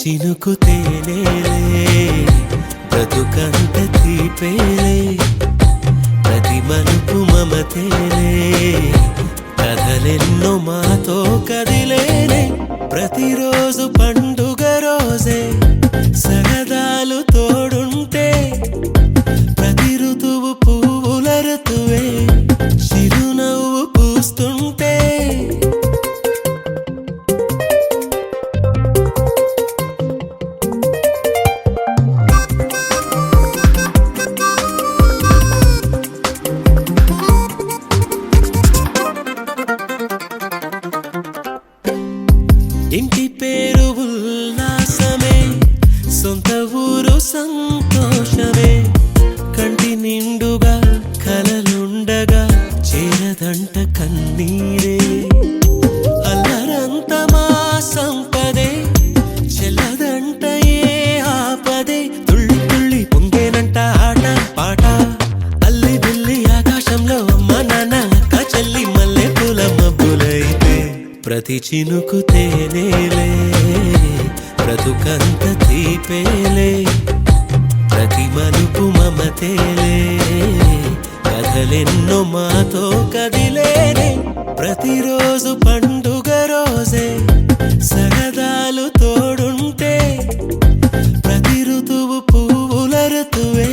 చినుకు తేనేలే బ్రతుకంత తీపేలే ప్రతి మలుపు మమతేలే కథలెన్నో మాతో కదిలేనే ప్రతిరోజు పండుగ రోజే సరదాలు తోడుంటే ప్రతి ఋతువు పువ్వుల ఋతువే చిరునవ్వు పూస్తుంటే ఇంటి పేరు ఉల్లాసమే సొంత ఊరు సంతోషమే కంటి నిండుగా కలలుండగా చేరదంట కన్నీరే అల్లరంత మా సంపదే చెల్లదంట ఏ ఆపదే తుళ్ళి తుళ్ళి పొంగేనంట ఆట పాట అల్లి బిల్లి ఆకాశంలో అమ్మ నాన్న అక్క చెల్లి మల్లె పూల మబ్బులైతే ప్రతి చినుకు తేనేలే బ్రతుకంత తీపేలే ప్రతి మలుపు మమతేలే కథలెన్నో మాతో కదిలేనే ప్రతిరోజు పండుగ రోజే సరదాలు తోడుంటే ప్రతి ఋతువు పువ్వుల ఋతువే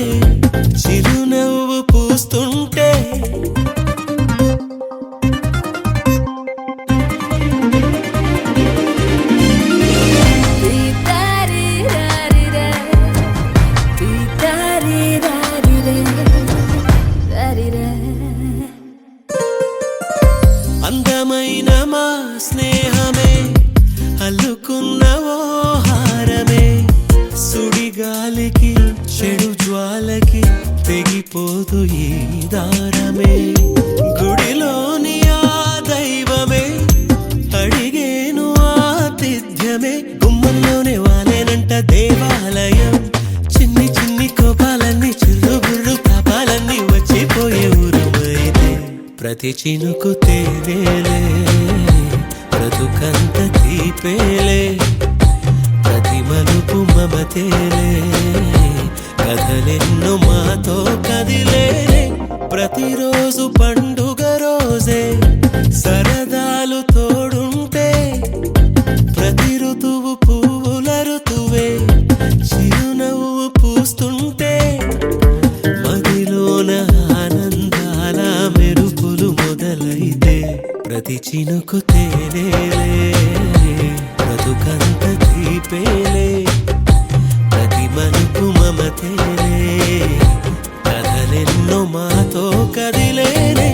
చిరునవ్వు పూస్తుంటే అందమైన మా స్నేహమే అల్లుకున్న ఓ హారమే సుడిగాలికి చెడు జ్వాలకి తెగిపోదు ఈ దారమే గుడిలోని ఆ దైవమే అడిగేను ఆతిథ్యమే గుమ్మంలోనే వాలేనంట దేవాలయం చిన్ని చిన్ని కోపాలన్నీ చిరుబుర్రు తాపాలన్నీ వచ్చిపోయే ఊరుమైతే ప్రతి చినుకు తేనేలే బ్రతుకంత తీపేలే ప్రతి మలుపు మమతేలే కథలెన్నో మాతో కదిలేనే ప్రతిరోజు పండుగ రోజే సరదాలు తోడుంటే ప్రతి ఋతువు పువ్వుల ఋతువే చిరునవ్వు పూస్తుంటే మదిలోన ఆనందాల మెరుపులు మొదలైతే ప్రతి చినుకు తేనేలే బ్రతుకంత తీపేలే ప్రతి మలుపు మమతేలే కథలెన్నో మాతో కదిలేనే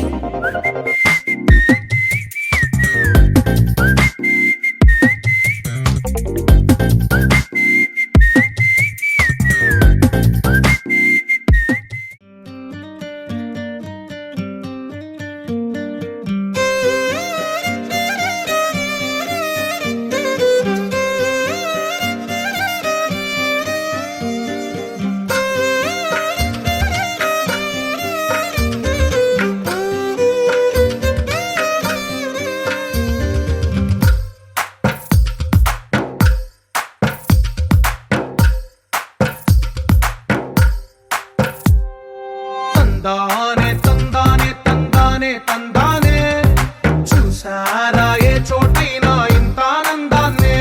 తందానే తందానే తందానే తందానే చూసారా ఏ చోటైనా ఇంత ఆనందాన్నే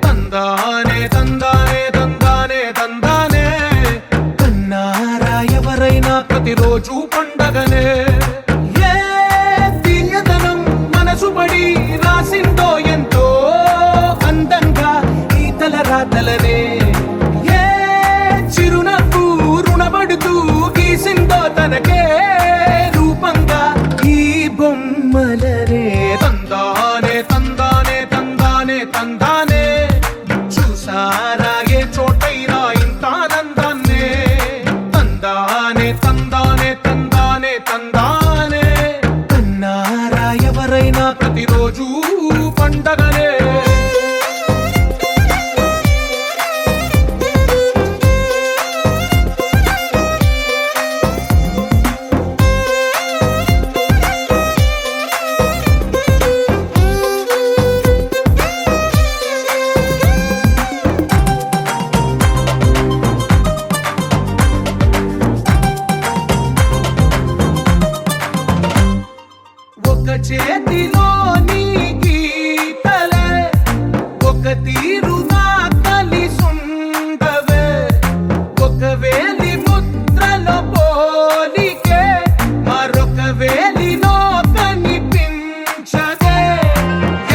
తందానే తందానే తందానే తందానే కన్నారా ఎవరైనా ప్రతిరోజు పండగనే ఏ తీయదనం మనసు పడి రాసిందో ఎంతో అందంగా ఈ తలరాతలనే ఏ చిరునవ్వు రుణపడుతూ గీసిందో తనకే రూపంగా ఈ బొమ్మలనే తందానే తందానే తందానే తందానే చూసారా ఏ చోటైనా ఇంత ఆనందాన్నే తందానే తందానే తందానే చేతిలో నీ గీతలే ఒక తీరుగా కలిసుండవే ఒక వేలి ముద్రలో పోలికే మరొక వేలిలో కనిపించదే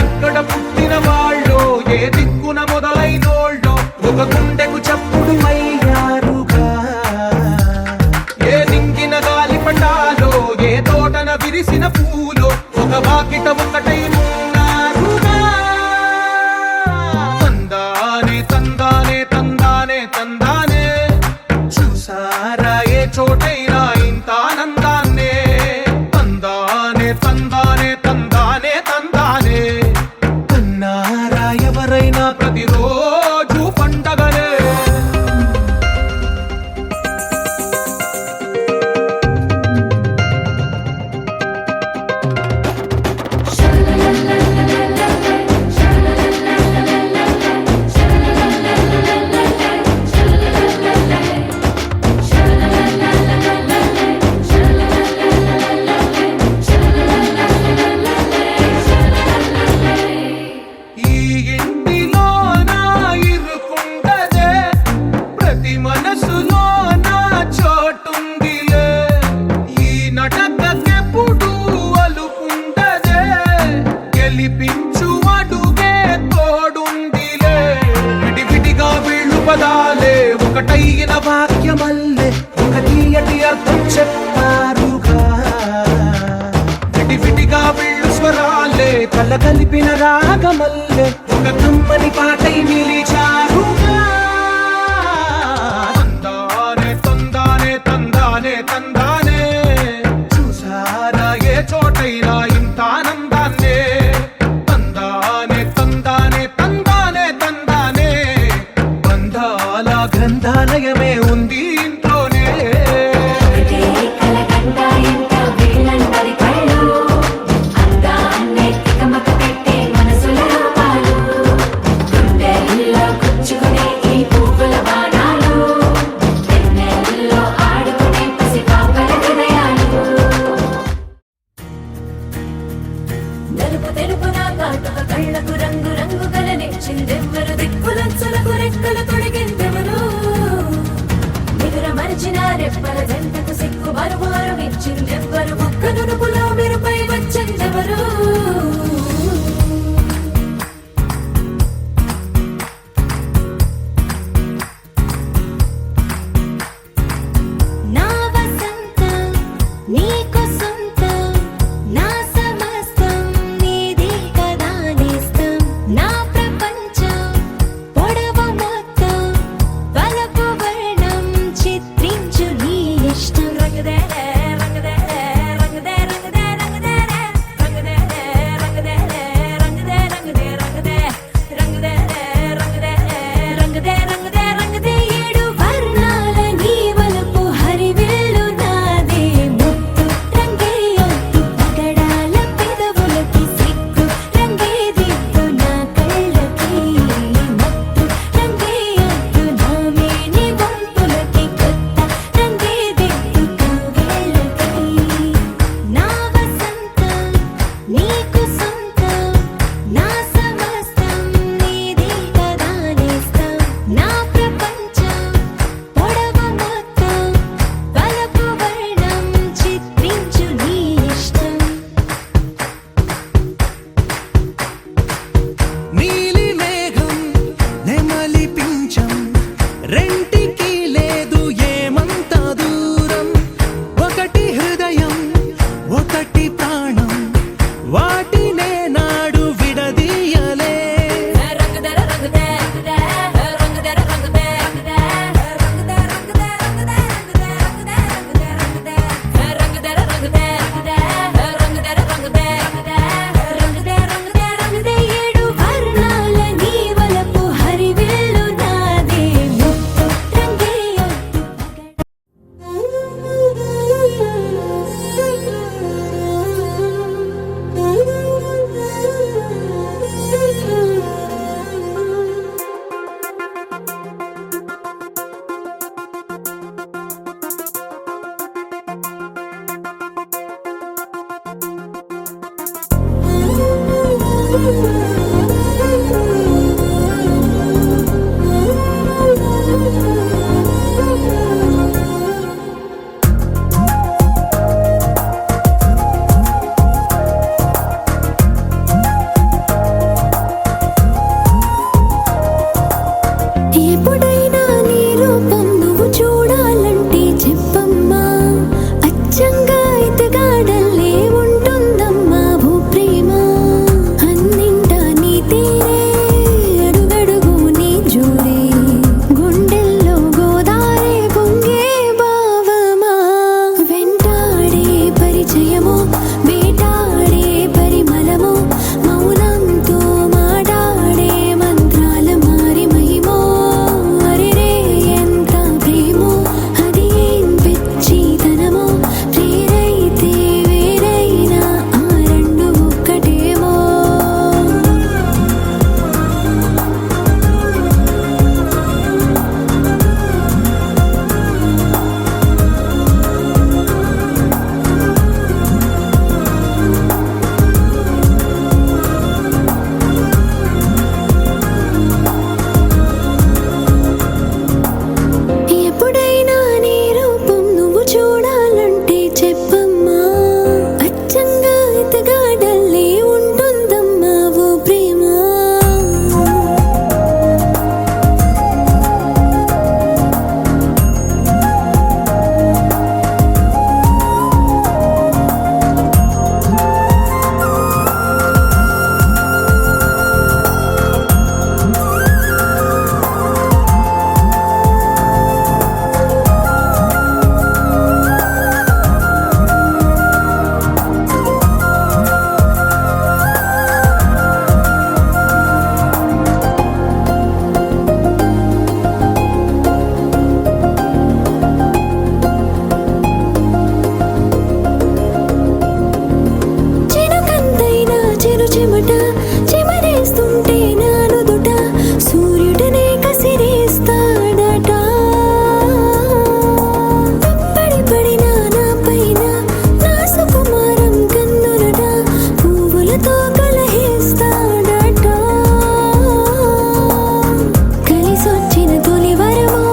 ఎక్కడ పుట్టిన వాళ్ళో ఏ దిక్కున మొదలైనోళ్ళో ఒక గుండెకు చప్పుడు అయ్యారుగా ఏ నింగిన గాలి పటాలో ఏ తోటన విరిసిన పూలో ఒక వాకిట ఒకటై ఉన్నారుగా తందానే తందానే తందానే తందానే చూసారా ఏ చోటైనా ఇంత ఆనందాన్నే తందానే తందానే తందానే తందానే కన్నారా ఎవరైనా ప్రతిరోజు పండగనే ఈ ఇంటిలో నా ఇరుకుండదే ప్రతి మనసులో నా చోటుందిలే ఈ నటకెప్పుడు అలుకుండదే గెలిపించు అడుగే తోడుందిలే విడివిడిగా వీళ్ళు పదాలే ఒకటైన వాక్యమల్లే ఒక తీయటి అర్థం చెప్పారుగా విడివిడిగా వీళ్ళు స్వరాలే కల కలిపిన రాగమల్లే ఒక కమ్మని పాటై నిలిచారుగా తందానే తందానే తందానే తందానే చూసారా ఏ చోటైనా ఇంత ఆనందాన్నే తందానే తందానే తందానే తందానే బంధాల గ్రంథాలయమే ఉంది ఇంట్లోనే కలకండ ఇంట వీళ్ళందరి కళ్ళు అందాన్నే తికమక పెట్టే మనసుల రూపాలు గుండెల్లో గుచ్చుకునే ఈ పువ్వుల బాణాలు వెన్నెల్లో ఆడుకునే పసిపాపల హృదయాలు నలుపు తెలుపున కాటుక కళ్ళకు రంగు రంగు కలనిచ్చిందెవ్వరు దిక్కులంచులకు రెక్కలు తొడిగిందెవరు నిదుర మరిచిన రెప్పల జంటకు సిక్కు మరుమారు ఇచ్చిందెవ్వరు ఒక్క నునుపులో మెరుపై వచ్చిందెవరు నా వసంతం నీకు సొంతం నా సమస్తం నీది కదా నేస్తం నా ప్రపంచం పొడవు మొత్తం వలపు వర్ణం చిత్రించు నీ ఇష్టం రంగదే రంగదే రంగదే రంగదే రంగదే చెమట చెమరేస్తుంటే నా నుదుట సూర్యుడనే కసిరేస్తాడట పడి పడిన నా పైన నా సుకుమారం కన్నులట పువ్వులతో కలహిస్తాడట కలిసొచ్చిన తొలి వరమో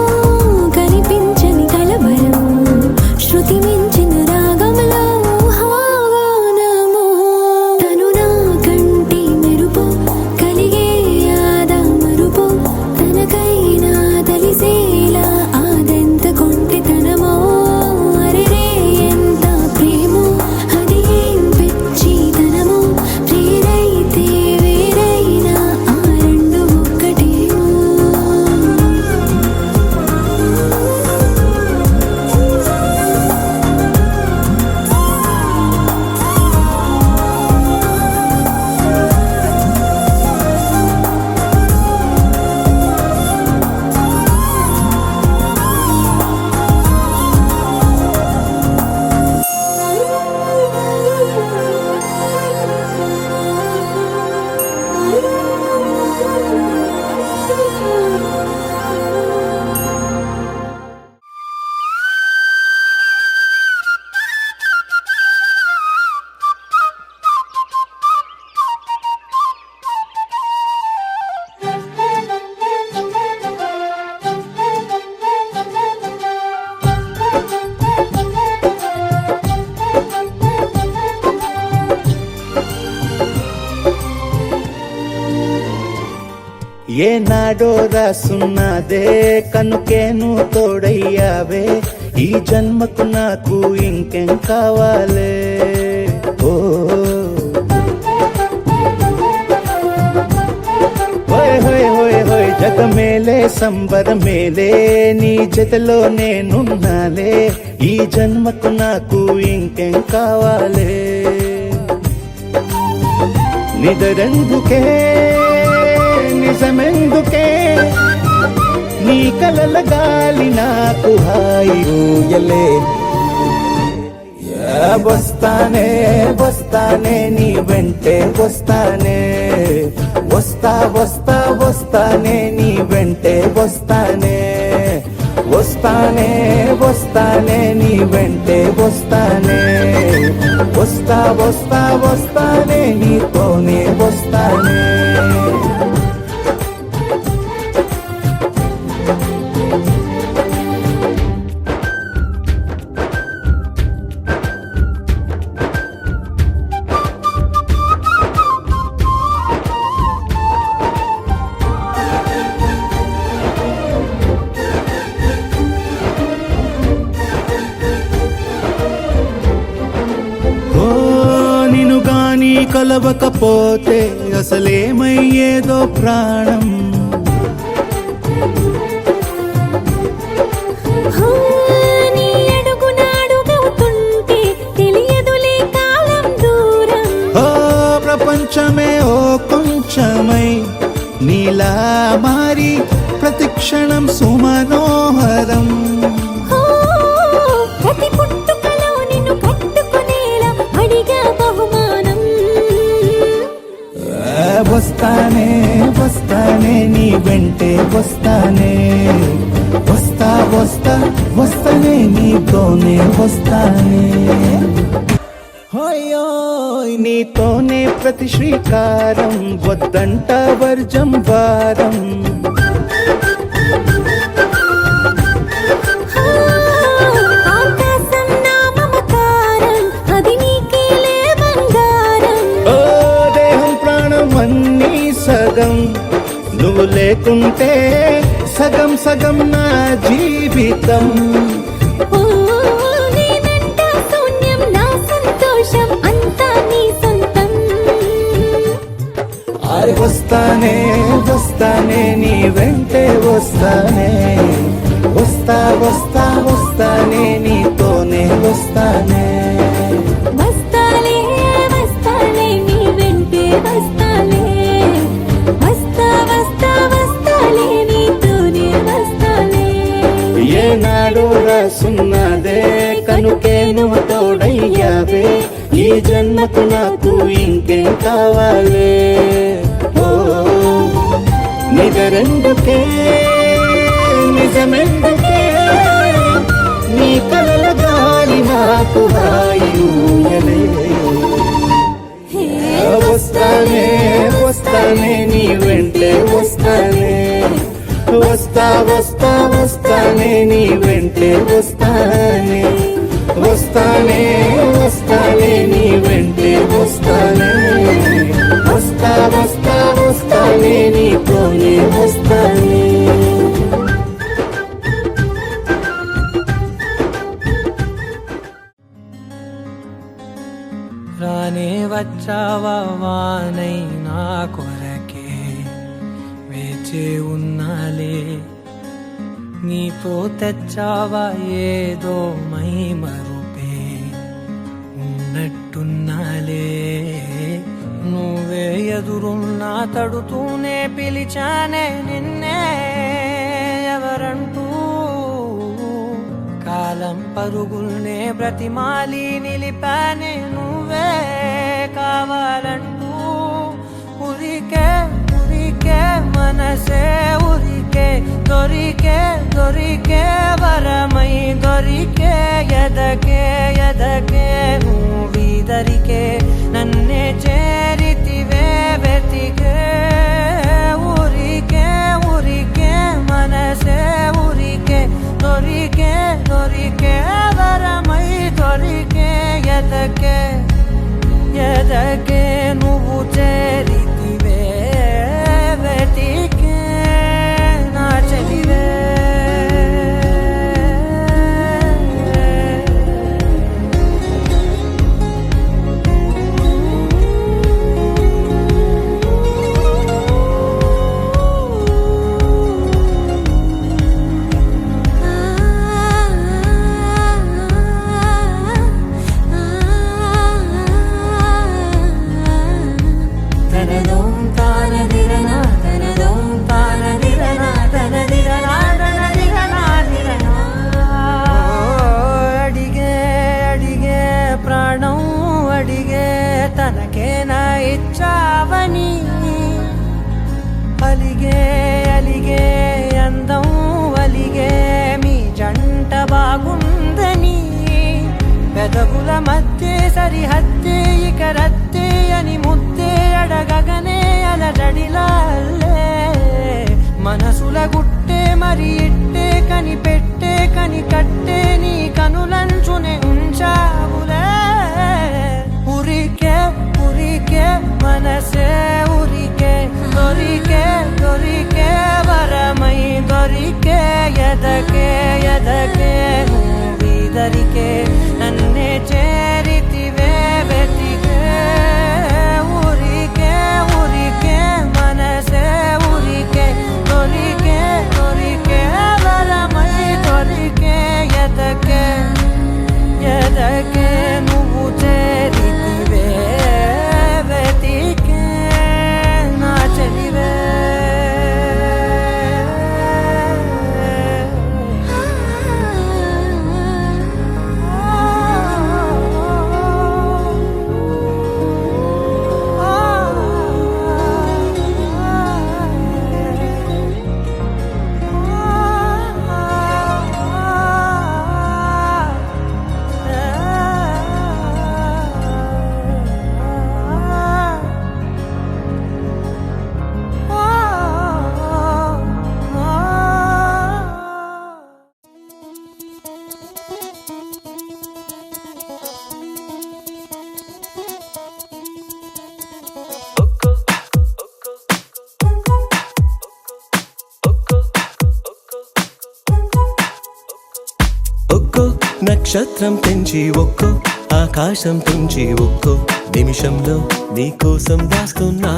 కనిపించని కలవరమో శృతి మించిన రాగంలో హాగానమో తను నా కంటి మెరుపు కలిగే ఆద మరుపు తనకైనా తెలిసేలా ఆదెంత కొంటెతనమో అరెరే ఎంత ప్రేమో అది ఏం పిచ్చితనమో ప్రేరైతే వేరైనా ఆ రెండు ఒక్కటేమో ఏనాడో రాసున్నదే కనుకేను తోడయ్యావే ఈ జన్మకు నాకు ఇంకేం కావాలే ఓ హోయ్ హోయ్ హోయ్ హోయ్ జగ మేలే సంబర మేలే నీ జతలో నేనున్నాలే ఈ జన్మకు నాకు ఇంకేం కావాలే నిదరెందుకే నిజమెందుకే నీ కలల గాలి నాకు హాయి ఊయలే వస్తానే వస్తానే నీ వెంటే వస్తానే వస్తా వస్తా వస్తానే నీ వెంటే వస్తానే వస్తానే వస్తానే నీ వెంటే వస్తానే వస్తా వస్తా వస్తానే నీతోనే వస్తానే కలవకపోతే అసలేమయ్యేదో ప్రాణం నీ అడుగునాడుగవుతుంటే తెలియదులే కాలం దూరం ఓ ప్రపంచమే ఓ కొంచెమై నీలా మారి ప్రతిక్షణం సుమనోహరం ప్రతి పుట్టుకలో నిన్ను కట్టుకునేలా అడిగా బహుమానం వస్తానే వస్తానే నీ వెంటే వస్తానే వస్తా వస్తా వస్తానే నీతోనే వస్తానే హోయోయ్ నీతోనే ప్రతి శ్రీకారం వద్దంట వర్జం వారం ఆకాశం నా మమకారం అది నీకేలే బంగారం ఓ దేహం ప్రాణం అన్నీ సగం నువ్వు లేకుంటే సగం సగం నా జీవితం నేనంటా శూన్యం నా సంతోషం అంతా నీ సొంతం వస్తానే వస్తానే నీ వెంటే వస్తానే వస్తా వస్తా వస్తానే నీతోనే వస్తానే వస్తాలే వస్తాలే నీ వెంటే వస్తాలే వస్తా వస్తా వస్తాలే నీతోనే వస్తాలే ఏనాడు రాసున్నదే కనుకే నువ్వు తోడయ్యావే ఈ జన్మకు నాకు ఇంకేం కావాలి ఓ నిజరెందుకే నిజమెందుకే నీ కలల గాలి నాకు హాయిలే వస్తానే వస్తానే నీ వెంటే వస్తానే వస్తా వస్తా వస్తానే నీ వెంటే వస్తానే వస్తానే వస్తానే నీ వెంటే వస్తానే వస్తా వస్తా వస్తానే నీతోనే వస్తానే రానే వచ్చావా వానై నా కొరకే వేచే ఉన్నాలే నీతో తెచ్చావా ఏదో మై మరుపే ఉన్నట్టున్నాలే నువ్వే ఎదురున్నా తడుతూనే పిలిచానే నిన్నే ఎవరంటూ కాలం పరుగుల్నే బ్రతిమాలి నిలిపానే నువ్వే కావాలంటూ ఉరికే ఉరికే మనసే ఉరికే దొరికే దొరికే వరమై దొరికే ఎదకే ఎదకే నువ్వీదరికే నన్నే చేరితివే వెతికే ఉరికే ఉరికే మనసే ఉరికే దొరికే దొరికే వరమై దొరికే ఎదకే ఎదకే నువ్వు చేరితివే వెతికే నా చెలివే తనకేనా ఇచ్చావని అలిగే అలిగే అందం అలిగే మీ జంట బాగుందని పెదవుల మధ్య సరిహద్దే ఇక రద్దే అని ముద్దే అడగగనే అలజడిలాల్లే మనసుల గుట్టే మరి ఇట్టే కని పెట్టే కని కట్టే నీ కనులంచునే ఉంచావులే ఉరికే ఉరికే మనసే ఉరికే దొరికే దొరికే వరమై దొరికే ఎదకే ఎదకే నువ్వీదరికే నన్నే చేరితివే వెతికే ఉరికే ఉరికే మనసే ఉరికే దొరికే దొరికే వరమై దొరికే ఎదకే ఎదకే నువ్వు చేరితివే వెతికే నా చెలివే ఒక్కో నక్షత్రం పెంచి ఒక్కో ఆకాశం పెంచి ఒక్కో నిమిషంలో నీకోసం దాస్తున్నా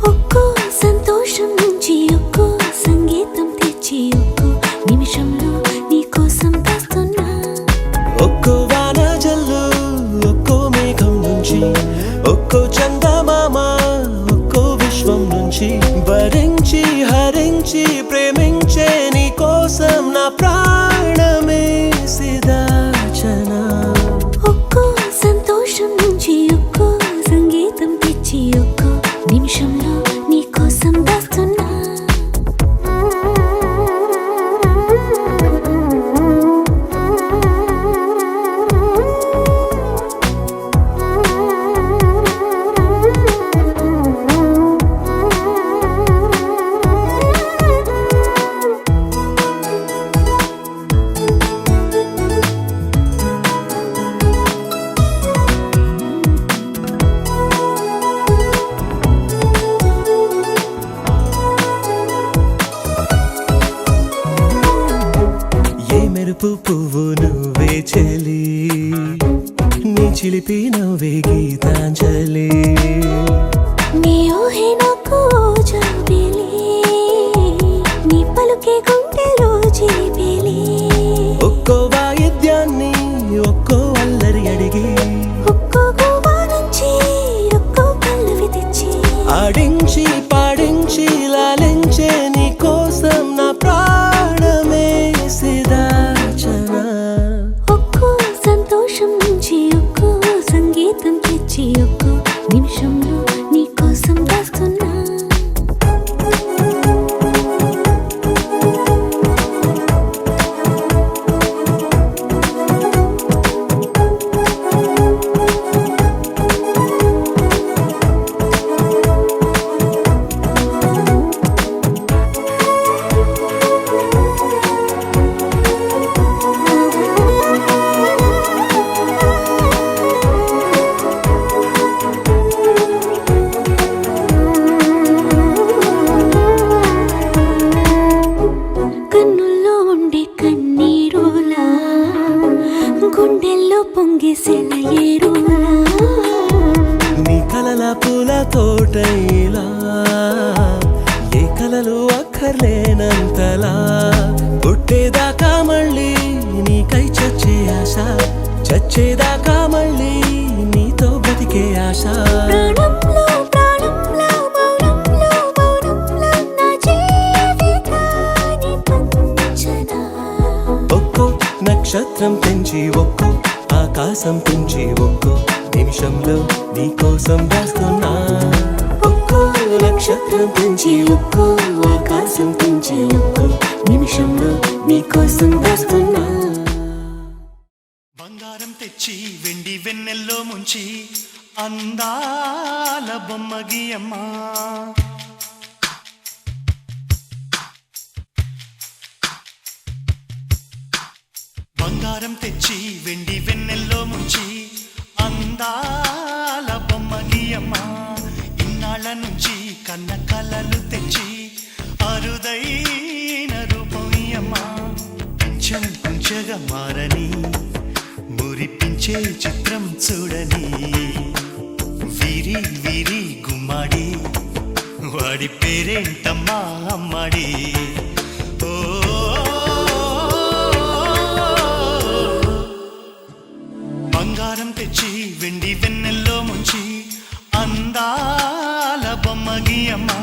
ఒక్కో సంతోషం నుంచి ఒక్కో సంగీతం తెచ్చి ఒక్కో నిమిషంలో నీకోసం తెస్తున్నా ఒక్కో వాన జల్లు ఒక్కో మేఘం నుంచి ఒక్కో చందమామ ఒక్కో విశ్వం నుంచి భరించి హరించి ప్రేమించే నీ కోసం నా ప్రాణమే సిదాచనా ఒక్కో సంతోషం చెలి నీ చిలిపి నవ్వే గీతాంజలి నీ ఊహే నాకు జాబిలి నీ పలుకే గుండెలో జీబిలి ఒక్కో వాయిద్యాన్ని ఒక్కో అల్లరి అడిగి ఒక్కో గోవా నుంచి ఒక్కో పల్లవి తెచ్చి ఆడించి పాడించి లాలించే నీ కోసం నా ప్రాణమే సిదాచనా ఒక్కో సంతోషం నుంచి ఒక్కో సంగీతం తెచ్చి ఒక్కో నిమిషంలో నీ కోసం దాస్తున్నా కన్నుల్లో ఉండే కన్నీరులా గుండెల్లో పొంగేసిన ఏరులా నీ కలల పూల తోటైలా ఏ కలలు అక్కర్లేనంతలా పుట్టేదాకా మళ్ళీ నీకై చచ్చే ఆశ చచ్చేదాకా మళ్ళీ నీతో బ్రతికే ఆశ ప్రాణంలో ప్రాణంలో మౌనంలో మౌనంలో నా జీవితాన్ని పంచనా ఒక్కో నక్షత్రం పెంచి ఒక్కో ఆకాశం పెంచి ఒక్కో నిమిషంలో నీ కోసం దాస్తున్నా ఒక్కో నక్షత్రం పెంచి ఒక్కో ఆకాశం పెంచి ఒక్కో నిమిషంలో నీ కోసం దాస్తున్నా బంగారం తెచ్చి వెండి వెన్నెల్లో ముంచి అందాల బొమ్మ గీయమ్మా బంగారం తెచ్చి వెండి వెన్నెల్లో ముంచి అందాల బొమ్మ గీయమ్మా ఇన్నాళ్ళ నుంచి కన్న కలలు తెచ్చి అరుదైన రూపం ఇయ్యమ్మా కొంచెం కొంచెగా మారని మురిపించే చిత్రం చూడని వీరి వీరి గుమ్మాడి వాడి పేరేంటమ్మా అమ్మాడి ఓ బంగారం తెచ్చి వెండి వెన్నెల్లో ముంచి అందాల బొమ్మ గీయమ్మా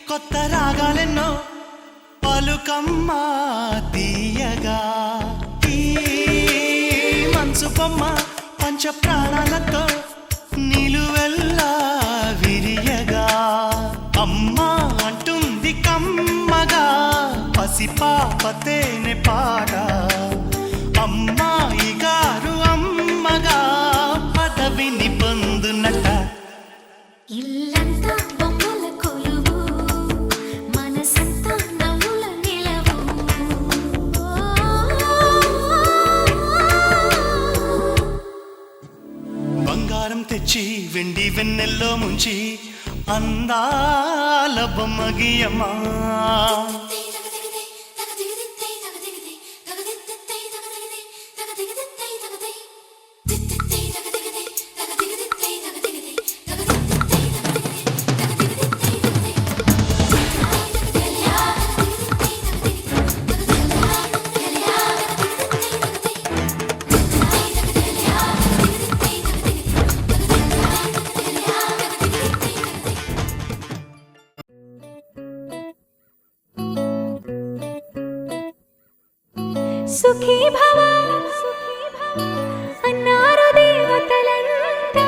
కొత్త రాగాలెన్నో పలుకమ్మ తీయగా ఈ మనసు బొమ్మ పంచ ప్రాణాలతో నిలువెల్లా విరియగా అమ్మ అంటుంది కమ్మగా పసిపాపతేనే పాట అమ్మాయి గారు అమ్మగా పదవిని పొందునట ఇల్లంతా బొమ్మల కొలువు మనసంతా నవ్వుల నిలవు బంగారం తెచ్చి వెండి వెన్నెల్లో ముంచి అందాల బొమ్మ గీయమ్మా సుఖీ భవ అన్నారు దేవతలంతా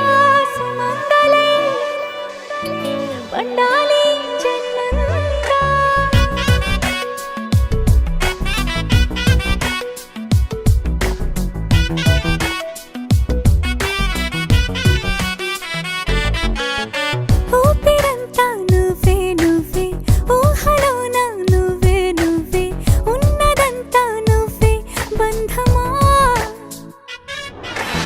సుమంగళే పండాలి జన్మంతా ఊపిరంతా నువ్వే నువ్వే ఊహలోన నువ్వే నువ్వే ఉన్నదంతా నువ్వే బంధమా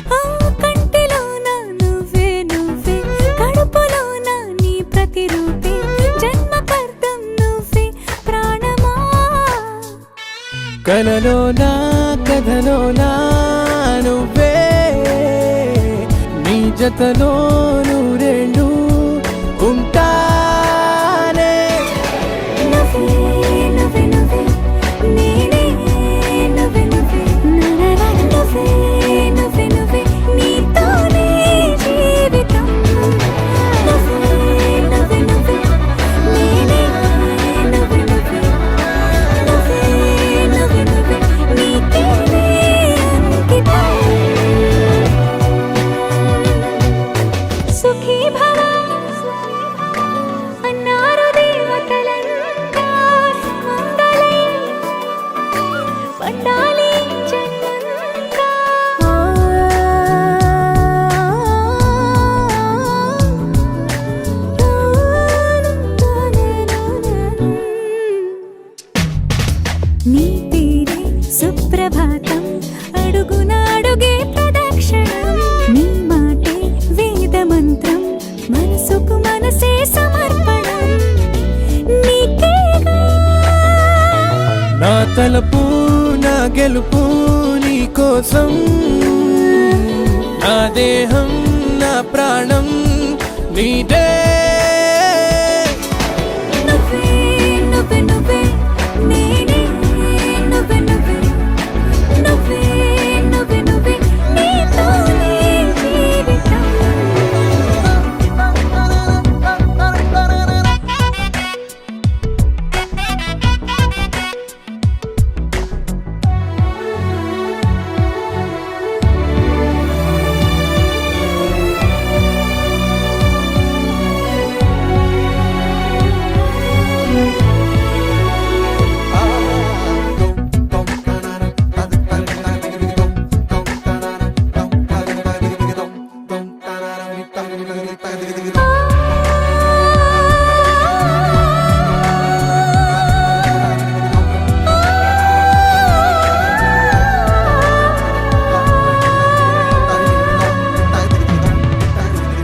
ఆ కంటిలోన నువ్వే నువ్వే కడుపులోన నీ ప్రతిరూపే జన్మకర్తం నువ్వే ప్రాణమా కలలోనా కథలోనా నువ్వే నీ జతలో నూరేళ్ళు ఉంటానే నువ్వే నువ్వే నువ్వే నేనే నువ్వే నువ్వే నరర నువ్వే నువ్వే నువ్వే నీతోనే జీవితం నువ్వే నువ్వే నువ్వే నేనే నువ్వే నువ్వే నువ్వే నువ్వే నువ్వే నీకేనే అంకితం సుఖీ భవ అన్నారు దేవతలంతా సుమంగళే పండాలి జన్మంతా నీ పేరే సుప్రభాతం అడుగున అడుగే ప్రదక్షిణం నీ మాటే వేదమంత్రం మనసుకు మనసే సమర్పణం నీకేగా నా తలపు నా గెలుపు నీ కోసం నా దేహం నా ప్రాణం నీదే నువ్వే నువ్వే నువ్వే నేనే నువ్వే నువ్వే నువ్వే నువ్వే నువ్వే నీతోనే జీవితం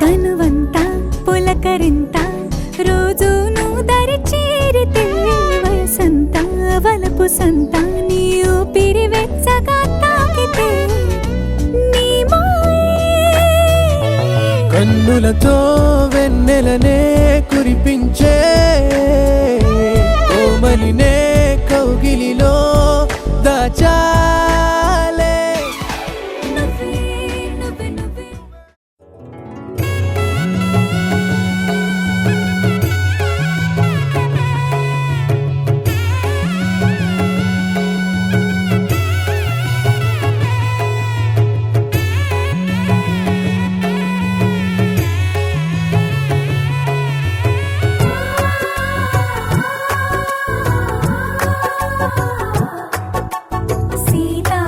తనువంతా పులకరింత రోజు నువ్వు దరి చేరితే వయసంతా వలపు సంత నీ ఊపిరి వెచ్చగా తాకితే నీ మాయే కన్నులతో వెన్నెలనే కురిపించే కోమలినే కౌగిలిలో దాచాలే నువ్వే నువ్వే నువ్వే సీతా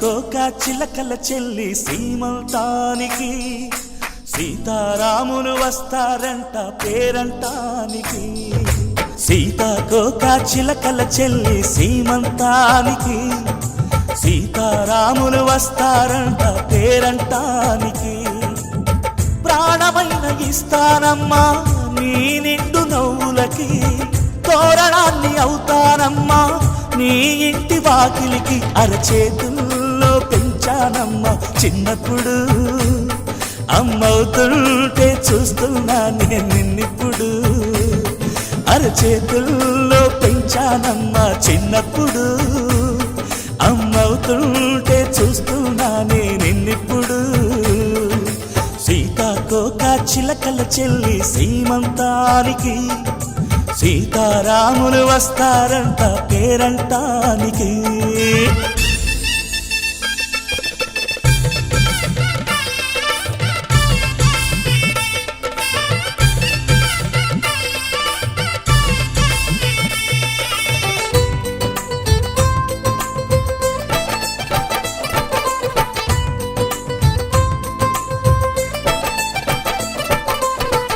సీతాకోక చిలకల చెల్లి సీమంతానికి సీతారాములు వస్తారంట పేరంటానికి సీతాకోక చిలకల చెల్లి సీమంతానికి సీతారాములు వస్తారంట పేరంటానికి ప్రాణమైన ఇస్తానమ్మా నీ నిండు నవ్వులకి తోరణాన్ని అవుతానమ్మా నీ ఇంటి వాకిలికి అరచేతుల్లో పెంచానమ్మా చిన్నప్పుడు అమ్మవుతుంటే చూస్తున్నా నేను నిన్నిప్పుడు అరచేతుల్లో పెంచానమ్మా చిన్నప్పుడు అమ్మవుతుంటే చూస్తున్నా నేను నిన్నిప్పుడు సీతాకోక చిలకల చెల్లి సీమంతానికి సీతారాములు వస్తారంట పేరంటానికి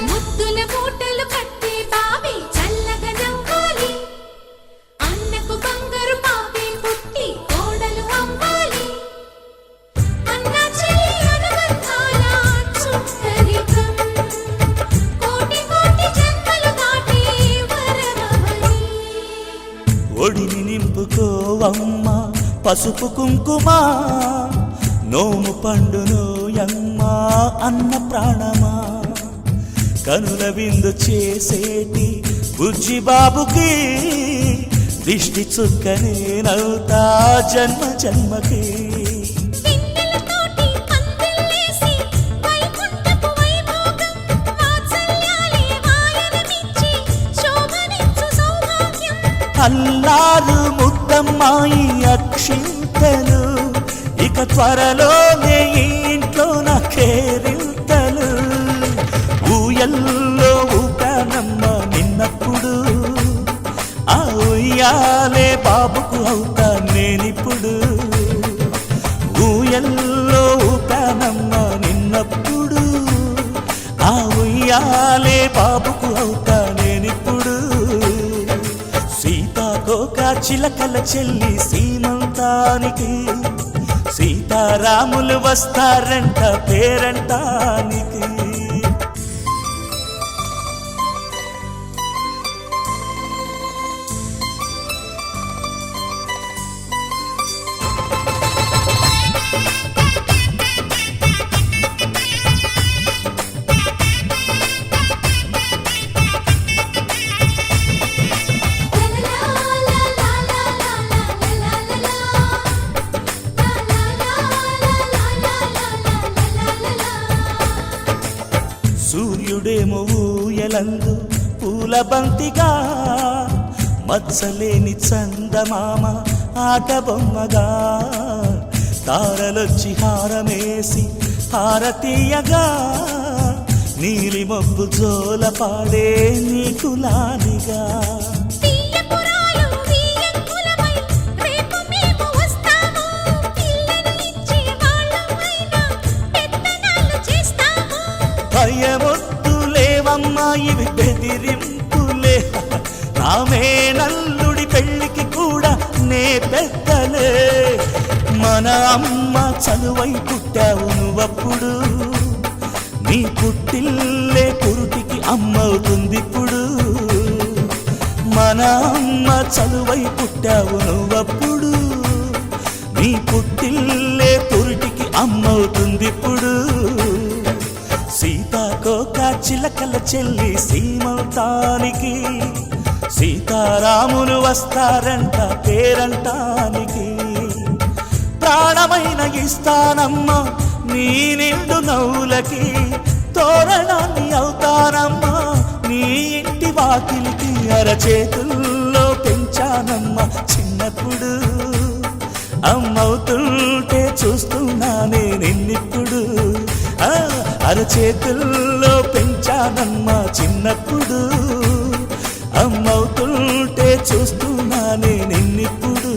ముద్దుల మూటలు కట్టి బావి చల్లగా నవ్వాలి అన్నకు బంగారు పాపే పుట్టి కోడలు అవ్వాలి అన్న చెల్లి అనుబంధాల చుట్టరికం కోటి కోటి జన్మలు దాటి వరమవని ఒడిని నింపుకోవమ్మ పసుపు కుంకుమ నోము పండునోయమ్మ అన్న ప్రాణమా కనుల విందు చేసేటి బుజ్జి బాబుకి దిష్టి చుక్కనేనవుతా జన్మ జన్మకి పిన్నెలతోటి పందిళ్ళేసి వైకుంఠపు వైభోగం వాత్సల్యాలే వాయనమిచ్చి శోభనిచ్చు సౌభాగ్యం అల్లారు ముద్దమ్మాయి అక్షింతలు ఇక త్వరలోనే ఈ ఇంట్లో నా కేరింతలు ఊయల్లో ఊపానమ్మ నిన్నప్పుడు ఆ ఉయ్యాలే బాబుకు అవుతా నేనిప్పుడు ఊయల్లో ఊపానమ్మ నిన్నప్పుడు ఆ ఉయ్యాలే బాబుకు అవుతా నేనిప్పుడు సీతాకోక చిలకల చెల్లి సీమంతానికి సీతారాములు వస్తారంట పేరంటానికి సూర్యుడేమో ఊయలందు పూల బంతిగా మత్సలేని చందమామ ఆట బొమ్మగా తారలొచ్చి హారమేసి హారతీయగా నీలి మబ్బు జోల పాడే నీకులానిగా తీయపురాలు వీయంకులమై రేపు మేము వస్తాము పిల్లను ఇచ్చే వాళ్ళమైనా పెత్తనాలు చేస్తాము భయమొద్దులేవమ్మా ఇవి బెదిరింపులే నామే నల్లుడి పెళ్లికి కూడా నే పెద్దలే మన అమ్మ చనువై పుట్టావు నువ్వప్పుడు నీ పుట్టిల్లే పురుటికి అమ్మవుతుందిప్పుడు మన అమ్మ చనువై పుట్టావు నువ్వప్పుడు నీ పుట్టిల్లే పురుటికి అమ్మవుతుందిప్పుడు సీతాకోక చిలకల చెల్లి సీమంతానికి సీతారాములు వస్తారంట పేరంటానికి ప్రాణమైన ఇస్తానమ్మా నీ నిండు నవ్వులకి తోరణాన్ని అవుతానమ్మా నీ ఇంటి వాకిలికి అరచేతుల్లో పెంచానమ్మా చిన్నప్పుడు అమ్మవుతుంటే చూస్తున్నానే నిన్నిప్పుడు అరచేతుల్లో పెంచానమ్మా చిన్నప్పుడు అమ్మవుతుంటే చూస్తున్నానే నిన్నిప్పుడు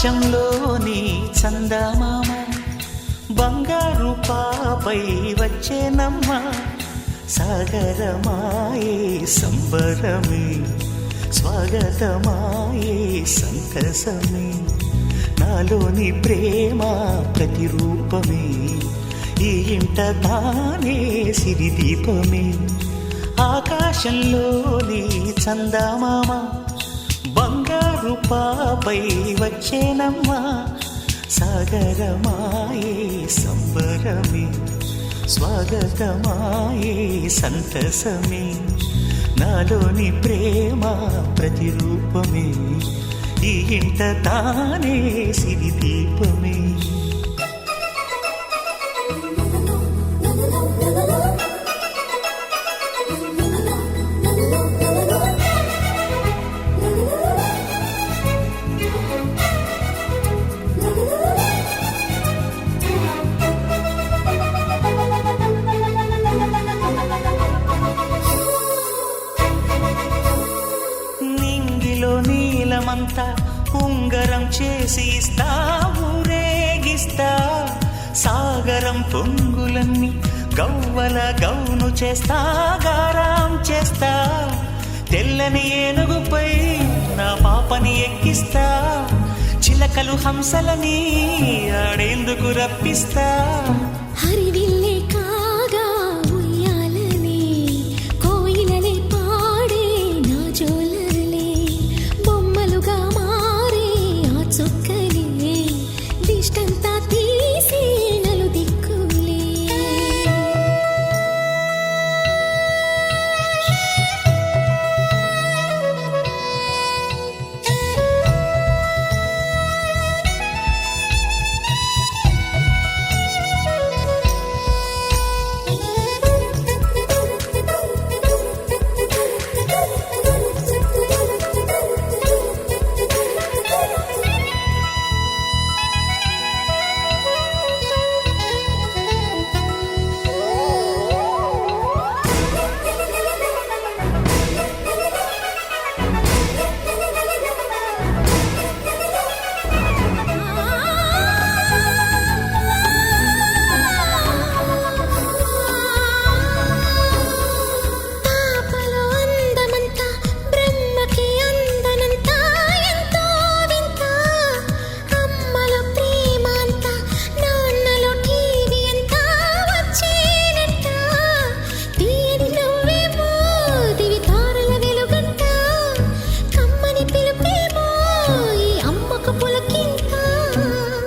ఆకాశంలోని చందమామ బంగారు పాపై వచ్చేనమ్మ సాగరమాయే సంబరమే స్వాగతమాయే సంతసమే నాలోని ప్రేమ ప్రతిరూపమే ఈ ఇంట తానే సిరిదీపమే ఆకాశంలోని చందమామ బంగారు పాపై వచ్చేనమ్మా సాగరమాయే సంబరమే స్వాగతమాయే సంతసమే నాలోని ప్రేమ ప్రతిరూపమే ఈ ఇంట తానే సిరిదీపమే నీలమంతా ఉంగరం చేసి ఇస్తా ఊరేగిస్తా సాగరం పొంగులన్నీ గవ్వల గౌను చేస్తా గారాం చేస్తా తెల్లని ఏనుగుపై నా పాపని ఎక్కిస్తా చిలకలు హంసలని ఆడేందుకు రప్పిస్తా హరివిల్లే కాగా ఉయ్యాలనే కోయిలలే పాడే నా జోలలే బొమ్మలుగా మారే ఆ చుక్కలే దిష్టంతా తీసి నలు దిక్కులే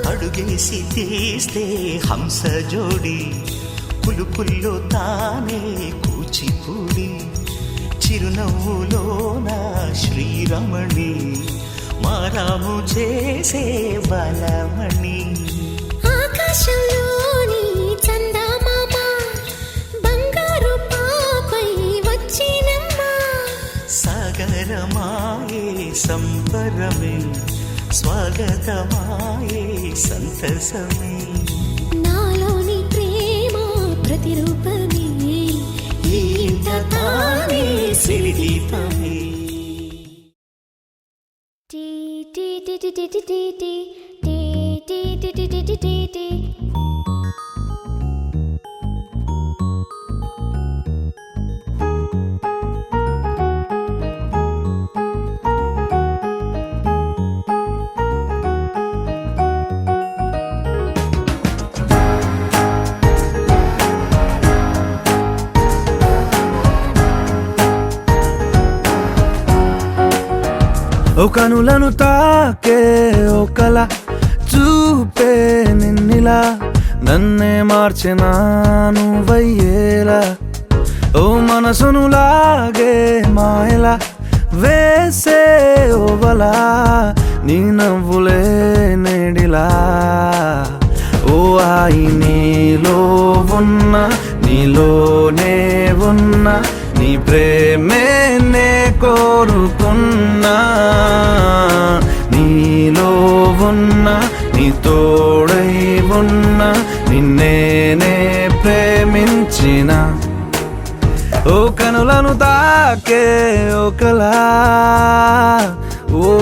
అడుగేసి తీస్తే హంస జోడి పులుపుల్లో తానే కూచిపూడి చిరునవ్వులోన శ్రీరమణి మారాము చేసే బలమణి ఆకాశంలోని చందమామ బంగారు పాపై వచ్చినమ్మా సాగరమాయే సంబరమే స్వాగతమాయే సంతసమే నాలోని ప్రేమ ప్రతిరూపమే ఈ ఇంట తానే సిరిదీపమే టీ టీ టీ టీ టీ టీ టీ టీ టీ టీ టీ టీ టీ టీ ఓ కనులను తాకే ఒకలా చూపే నిన్నిలా నన్నే మార్చెనా నువ్వయ్యేలా ఓ మనసును లాగే మాయలా వేసే ఓవలా నీ నవ్వులే నేడిలా ఓ ఆయి నీలో ఉన్న నీలోనే ఉన్న నీ ప్రేమే నే కోరుకున్నా నీలో ఉన్న నీ తోడై ఉన్న నిన్నేనే ప్రేమించిన ఓ కనులను తాకే ఒకలా ఓ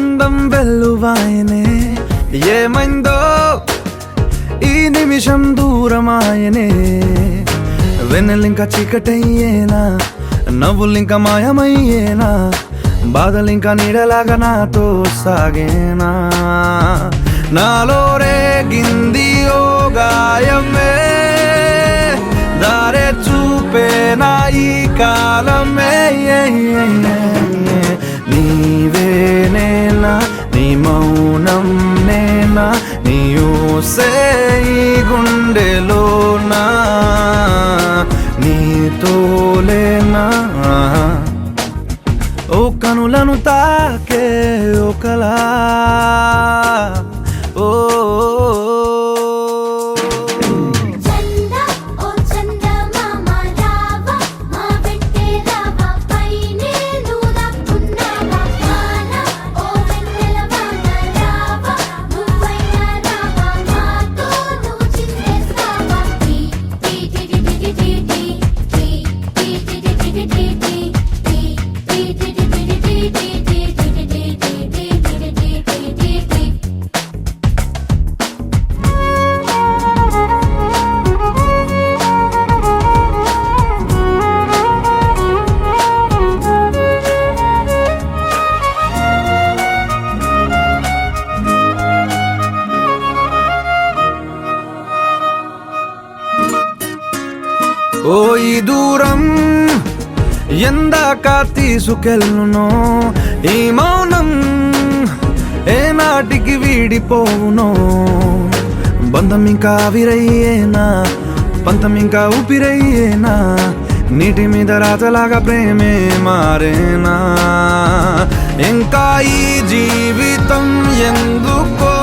అందం వెల్లువాయనే ఏమైందో ఈ నిమిషం దూరమాయనే వెన్నెలింక చీకటయ్యేనా నవ్వులింక మాయమయ్యేనా బాధలింక నీడలాగా నాతో సాగేనా నాలో రేగింది ఓ గాయమే దారే చూపేనా ఈ కాలమే నీవే నేనా నీ మౌనం నేనా నీ ఊసే ఈ గుండెలోనా నీతోలేనా ఓ కనులను తాకే ఓ కలా ఓ చందా ఓ చందమామ రావా మా వెంటే రావా పైనే నువ్వు దాక్కున్నావా వాన ఓ వెన్నెల వాన రావా నువ్వైనా రావా మాతో నువ్వు చిందేస్తావా టీ టీ టీ టీ టీ టీ టీ టీ టీ టీ టీ టీ టీ ఓ ఈ దూరం ఎందాక తీసుకెళ్ళునో ఈ మౌనం ఏ నాటికి వీడిపోవునో బంధం ఇంకా విరయ్యేనా పంతం ఇంకా ఊపిరయ్యేనా నీటి మీద రాతలాగా ప్రేమే మారేనా ఇంకా ఈ జీవితం ఎందుకో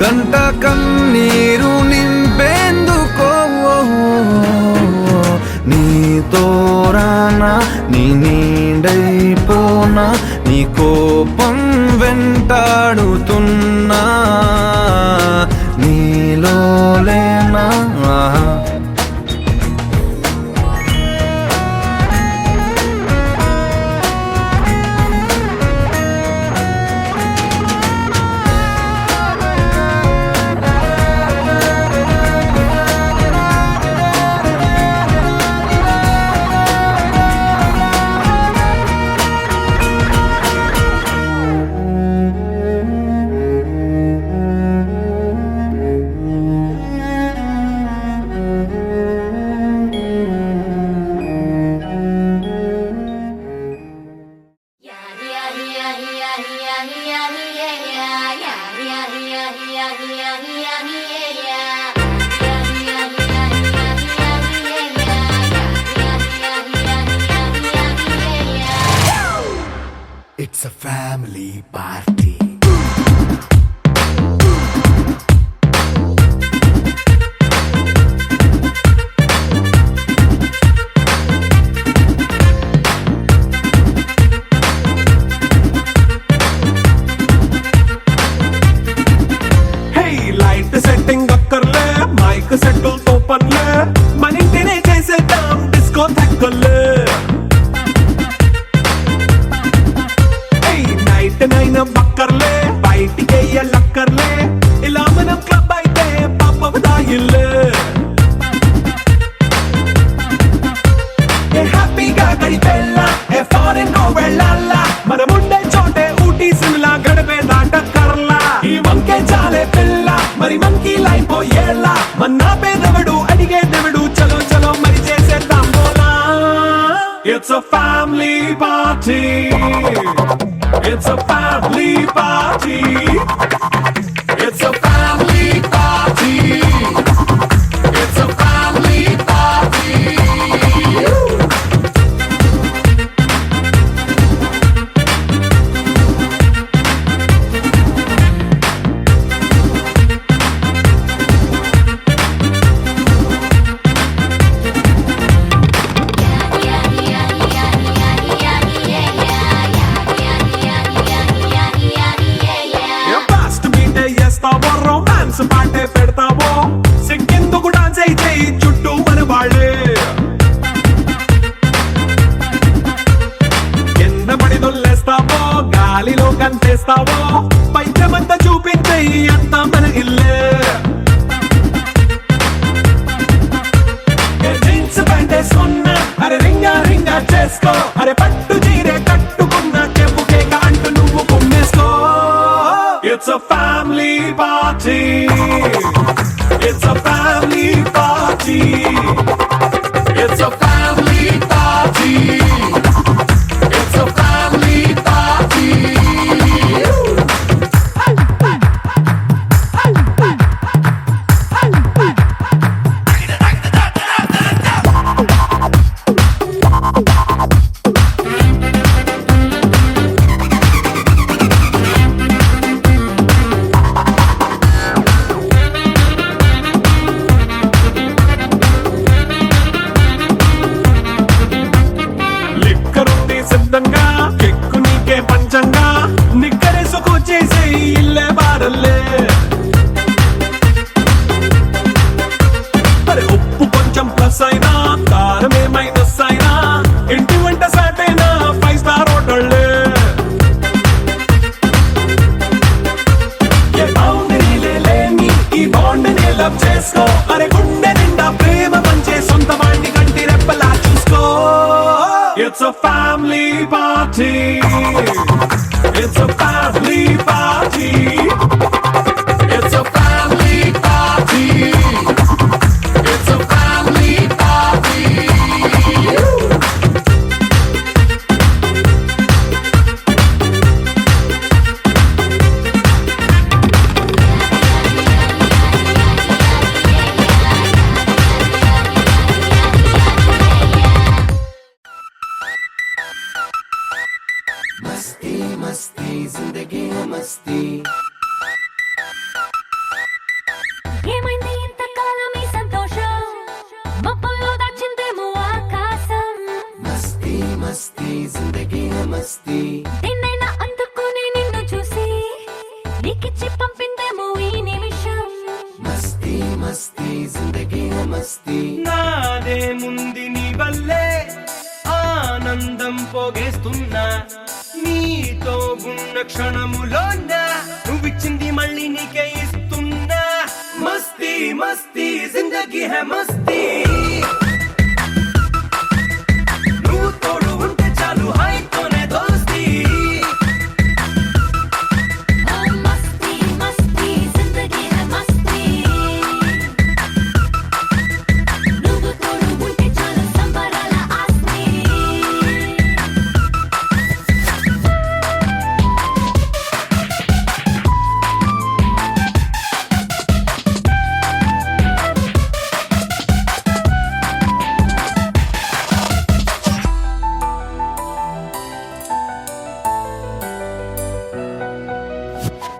కంట కన్నీరు నింపేందుకో నీతో రానా నీ నీడైపోనా నీ కోపం వెంటాడుతున్నా నీలో లేనా It's a family party. Hey, light setting అక్కర్లే మైక్ సెట్టుల్ తో పనిలే మన ఇంటినే చేసేద్దాం డిస్కో థక్కర్లే నైట్ నైన్ బక్కర్లే బయటికి లక్కర్లే ఇలా మనం క్లబ్ అయితే పాపదాయిల్లే హ్యాపీగా గడిపెల్లా ఫారెన్ నో వెళ్ళాలా మనం ఉండే చోటే ఊటీ సిమ్లా గడిపే దాటక్కర్లా ఈ వంకే చాలే పిల్ల మరి మంకీ లైఫ్ ఏళ్ళ మన్నా పేదవడు అడిగే దేవుడు చలో చలో మరి చేసేద్దాం బోలా it's a family party. It's a family party. It's a family party. It's a family party. Your past meet yes, the కంటేస్తావో పైచమంతా చూపించేయి అంతా మన ఇల్లే జీన్స్ ప్యాంట్ వేసుకున్నా అరే రింగా రింగా చేసుకో అరే పట్టు చీరే కట్టుకున్న చెప్పు కేక అంటూ నువ్వు కుమ్మేసుకో It's a family party It's a family party It's a family party It's a family party లిక్కరుంది సిద్ధంగా కెక్కు నీకే పంచంగా నిక్కరేసుకు చేసే ఇల్లే బారల్లే అరే ఉప్పు కొంచెం ప్లస్ అయినా కారమే మైనస్ అయినా ఇంటి వంట సాటైనా 5 స్టార్ హోటళ్ళే ఏ బౌండరీలే లేని ఈ బాండ్ని లవ్ చేసుకో అరే గుండె నిండా ప్రేమ పంచే సొంత వాణ్ణి కంటి రెప్పలా చూసుకో It's a family party It's a family party It's a family party It's a family party ఏమైంది ఇంతకాలం ఈ సంతోషం మబ్బుల్లో దాచిందేమో ఆకాశం నిన్నైనా అందుకుని నిన్ను చూసి నీకిచ్చి పంపిందేమో ఈ నిమిషం నాదేముంది నీ వల్లే ఆనందం పోగేస్తున్నా నీతో ఉన్న క్షణములోన నువ్విచ్చింది మళ్ళీ నీకే ఇస్తున్నా మస్తీ మస్తీ జిందగీ హై మస్తీ నువ్వు తోడు ఉంటే చాలు హాయితోనే దోస్తీ మస్తీ మస్తీ జిందగీ హై మస్తీ నువ్వు తోడు ఉంటే చాలు సంబరాల ఆస్తి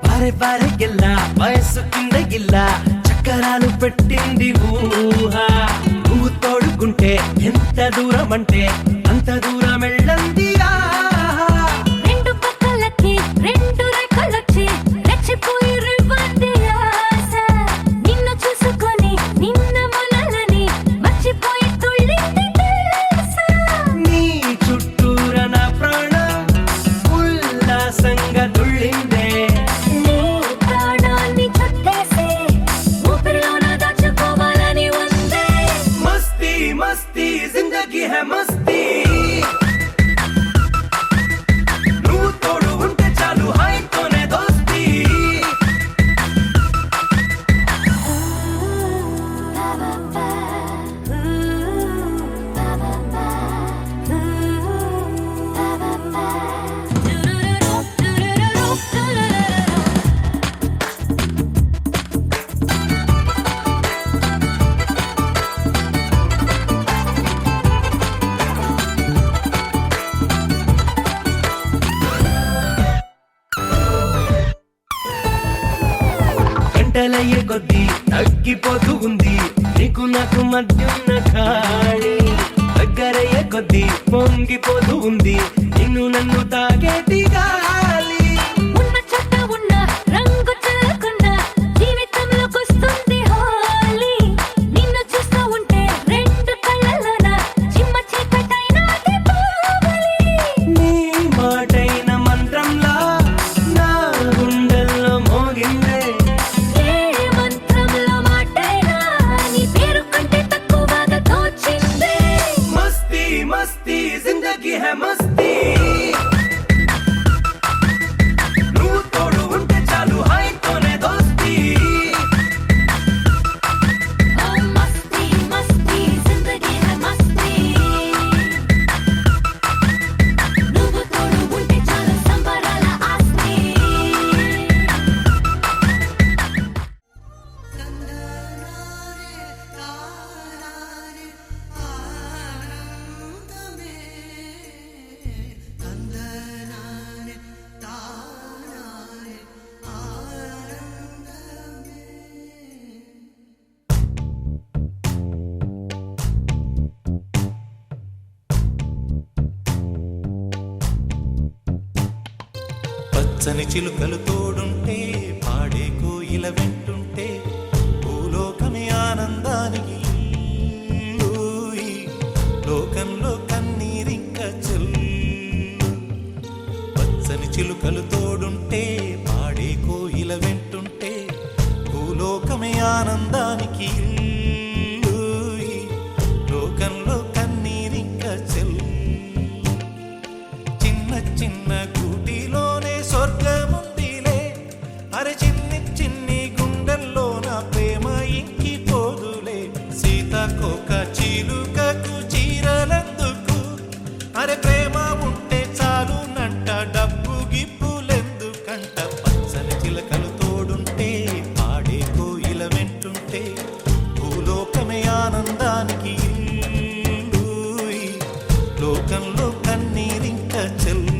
బారే బారే గిల్లా వయస్సు కింద గిల్లా చక్కరాలు పెట్టింది ఊహ నువ్వు తోడుకుంటే ఎంత దూరం అంటే అంత దూరం వెళ్ళంది రెండు పక్కలకి రెండు రెక్కలొచ్చి రెచ్చిపోయి రివ్వంది ఆశ నిన్ను చూసుకొని నిన్న మొనలని మర్చిపోయి తుళ్ళింది తెలుసా నీ చుట్టూర నా ప్రాణం ఉల్లాసంగా తుళ్ళిందే నీ ప్రాణాన్ని చుట్టేసి ఊపిరిలోన దాచుకోవాలని ఉందే మస్తీ మస్తీ జిందగీ హై మస్తీ నువ్వు తోడు ఉంటే చాలు హాయితోనే దోస్తీ గంటలయ్యే కొద్దీ తగ్గిపోతూ ఉంది నీకు నాకు మధ్యున్న ఖాళీ దగ్గరయ్యే కొద్దీ పొంగిపోతూ ఉంది నిన్ను నన్ను తాగేటి గాలి ఉన్న చోట ఉన్న రంగు చల్లకుండా జీవితంలోకొస్తుంది హోలీ నిన్ను చూస్తూ ఉంటే రెండు కళ్ళలోన చిమ్మ చీకటైన దీపావళి నీ మాటైన మంత్రంలా పచ్చని చిలుకలు తోడుంటే పాడే కోయిల వెంటుంటే భూలోకమే ఆనందానికి ఊయి. లోకంలో కన్నీరింక చెల్లు. పచ్చని చిలుకలు తోడుంటే పాడే కోయిల వెంటుంటే భూలోకమే ఆనందానికి ఊయి. లోకంలో కన్నీరింక చెల్లు. చిన్న చిన్న గూటిలోనే స్వర్గముందిలే. అరే చిన్ని చిన్ని గుండెల్లో నా ప్రేమ ఇంకిపోదులే. సీతాకోక చిలుకకు చీరలెందుకు? అరే ప్రేమ ఉంటే చాలునంట, డబ్బు గిప్పులెందుకంట. పచ్చని చిలకలు తోడుంటే పాడే కోయిల వెంటుంటే భూలోకమే ఆనందానికి ఇల్లు. లోకంలో కన్నీరింక చెల్లు.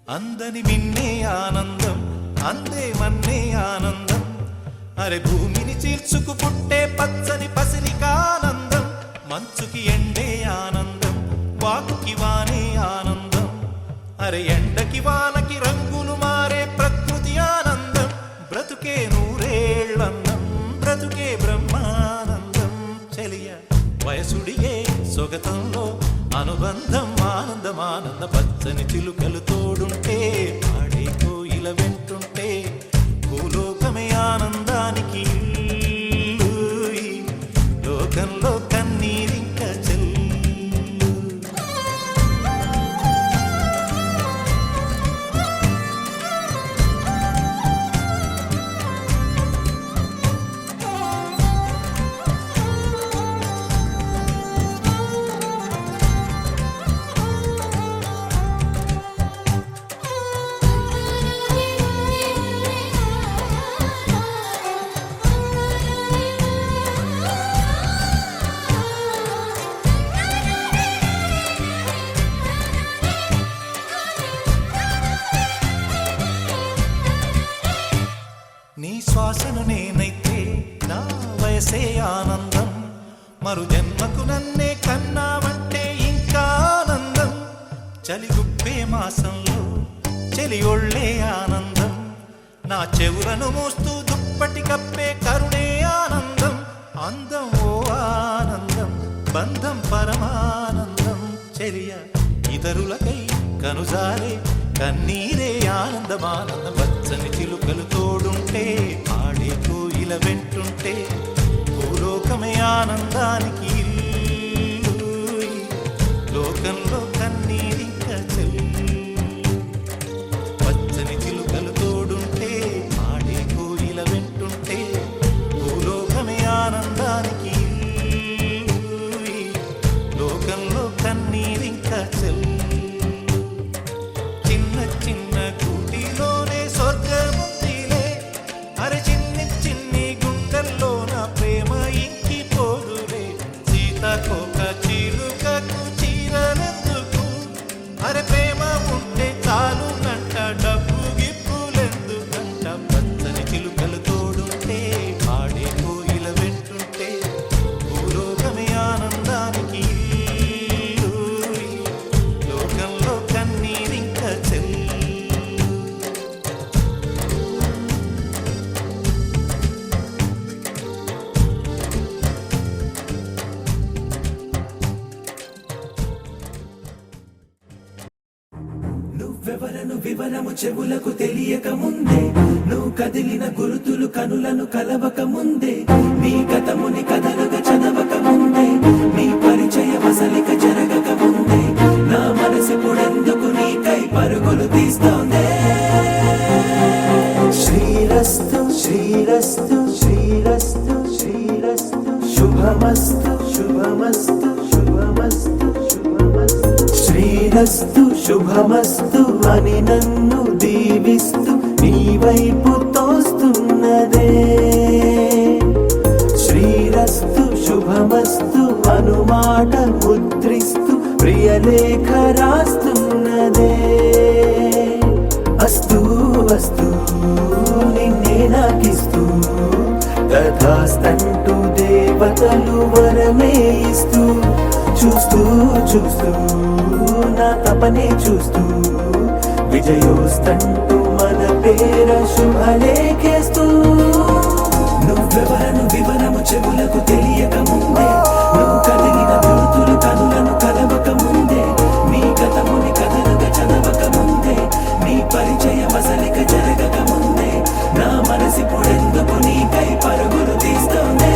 అందని మిన్నే ఆనందం, అందే మన్నే ఆనందం. అరే భూమిని చీల్చుకు పుట్టే పచ్చని పసిరికానందం. మంచుకి ఎండే ఆనందం, వాకుకి వానే ఆనందం. అరే ఎండకి వానకి రంగులు మారే ప్రకృతి ఆనందం. బ్రతుకే నూరేళ్ళందం, బ్రతుకే బ్రహ్మానందం. చెలియ వయసుడిగే సొగతంలో అనుబంధం ఆనందం ఆనంద. పచ్చని చిలుకలు తోడుంటే పాడే కోయిల వెంటుంటే భూలోకమే ఆనందానికి ఇల్లు. లోకంలో కన్నీరింక చెల్లు. నీ శ్వాసను నేనైతే నా వయసే ఆనందం. మరు జన్మకు నన్నే కన్నావంటే ఇంకా ఆనందం. చలిగుప్పే మాసంలో చెలి ఒళ్ళే ఆనందం. నా చెవులను మోస్తూ దుప్పటి కప్పే కరుణే ఆనందం. అందం ఓ ఆనందం, బంధం పరమానందం. చెలియ ఇతరులకై కనుజారే కన్నీరే ఆనందమానందం. పచ్చని చిలుకలు తోడుంటే పాడే కోయిల వెంటుంటే భూలోకమే ఆనందానికి ఇల్లు. లోకంలో కన్నీరింక చెల్లు. పచ్చని చిలుకలు తోడుంటే పాడే కోయిల వెంటుంటే భూలోకమే ఆనందానికి ఇల్లు. లోకంలో కన్నీరింక చెల్లు. చిన్న చిన్న గూటిలోనే స్వర్గముందిలే. అరే చిన్ని చిన్ని గుండెల్లో నా ప్రేమ ఇంకిపోదులే. సీతాకోక చిలుకకు చీరలెందుకు? అరే ప్రేమ ఉంటే చాలునంట, డబ్బు గిప్పులెందుకంట. పచ్చని చిలుకలు తోడుంటే పాడే కోయిల వెంటుంటే భూలోకమే ఆనందానికి ఇల్లు. లోకంలో కన్నీరింక చెల్లు. నువ్వెవరను వివరము చెవులకు తెలియక ముందే, నువ్వు కదిలిన గురుతులు కనులను కలవక ముందే, నీ గతముని కథలుగా చదవక ముందే, నీ పరిచయం అసలిక జరగక ముందే నా మనసిప్పుడెందుకు నీకై పరుగులు తీస్తోందే శ్రీరస్తు శ్రీరస్తు శ్రీరస్తు శ్రీరస్తు శుభమస్తు శుభమస్తు శుభమస్తు శుభమస్తు శ్రీరస్తు శుభమస్తు అని నన్ను దీవిస్తూ నీ వైపు తోస్తున్నదే శ్రీరస్తు శుభమస్తు అనుమాట ముద్రిస్తూ ప్రియలేఖ రాస్తున్నదే అస్తు అస్తు నిన్నే నాకిస్తూ తథాస్తంటూ దేవతలు వరమే ఇస్తూ చూస్తూ చూస్తూ నా తపనే చూస్తూ విజయోస్తంటూ మన పేర శుభలేఖేస్తూ నువ్వెవరను వివరము చెవులకు తెలియక ముందే నువ్వు కలిగిన గుర్తులు కనులను కలవక ముందే నీ గతముని కథలుగా చదవక ముందే నీ పరిచయం అసలిక జరగక ముందే నా మనసిప్పుడెందుకు నీకై పరుగులు తీస్తోందే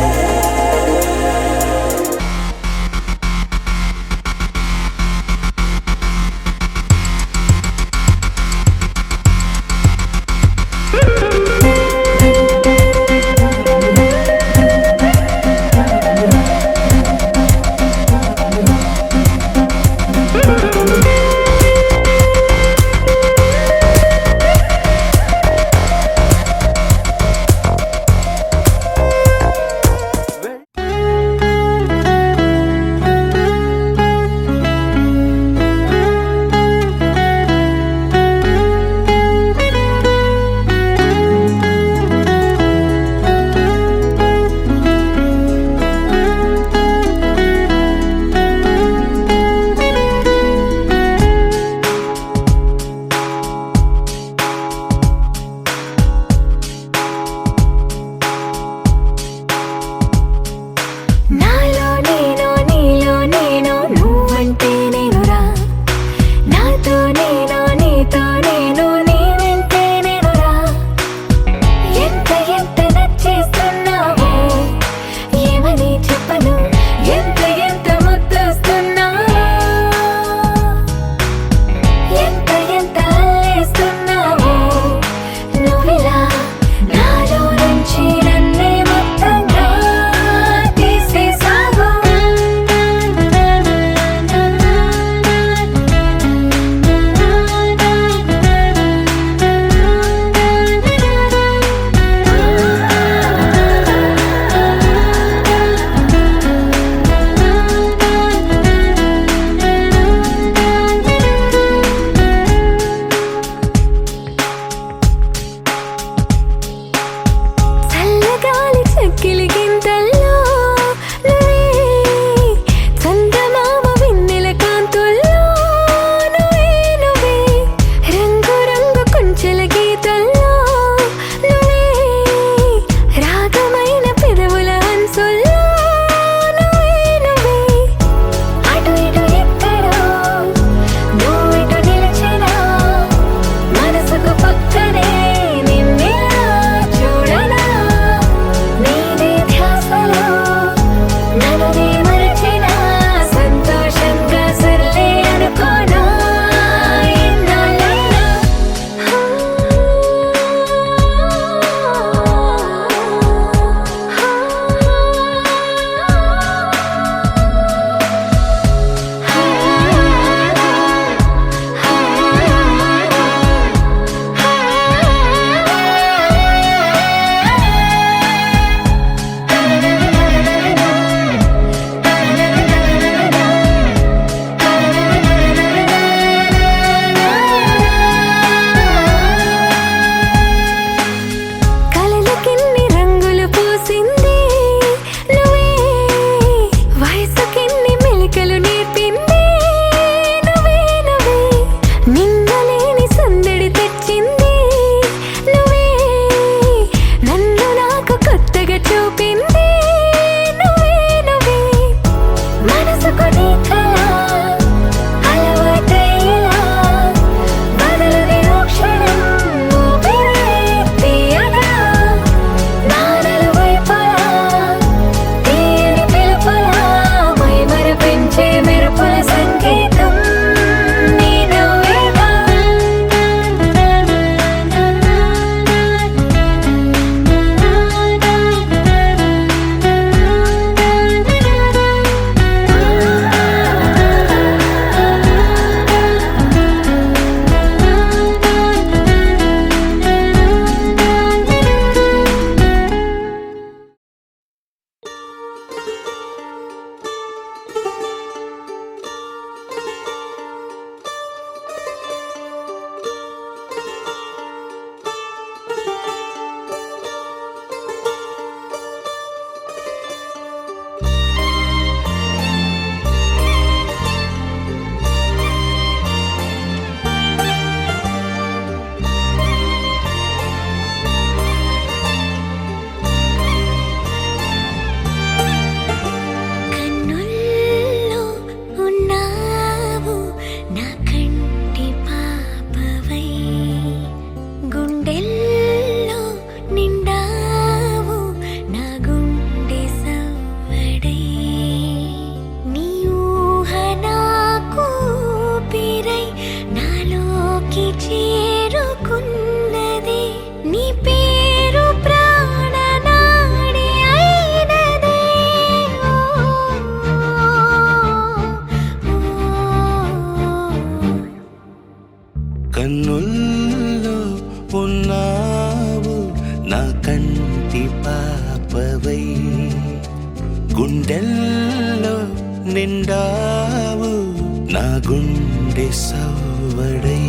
గుండె సవ్వడై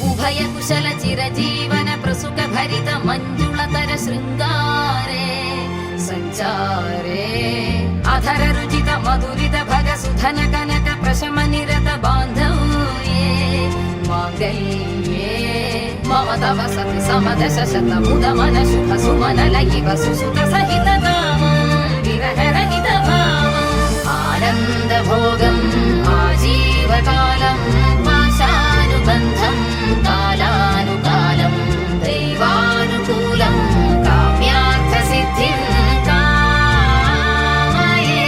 ఉభయ కుశల చిరజీవన ప్రసుక భరిత మంజుళతర శృంగారే సంచారే అధర రుచిత మధురిత భగ సుధన కనక ప్రశమ నిరత బాంధవ్యే మాంగళ్యే మమ తవ సతి సమదశ శత ముదమన శుభ సుమనల ఇవ సుసుత సహిత కామం విరహ రహిత భావం ఆనంద భోగం ఆజీవకాలం పాశానుబంధం కాలానుకాలం దైవానుకూలం కామ్యార్థ సిద్ధిం కామయే.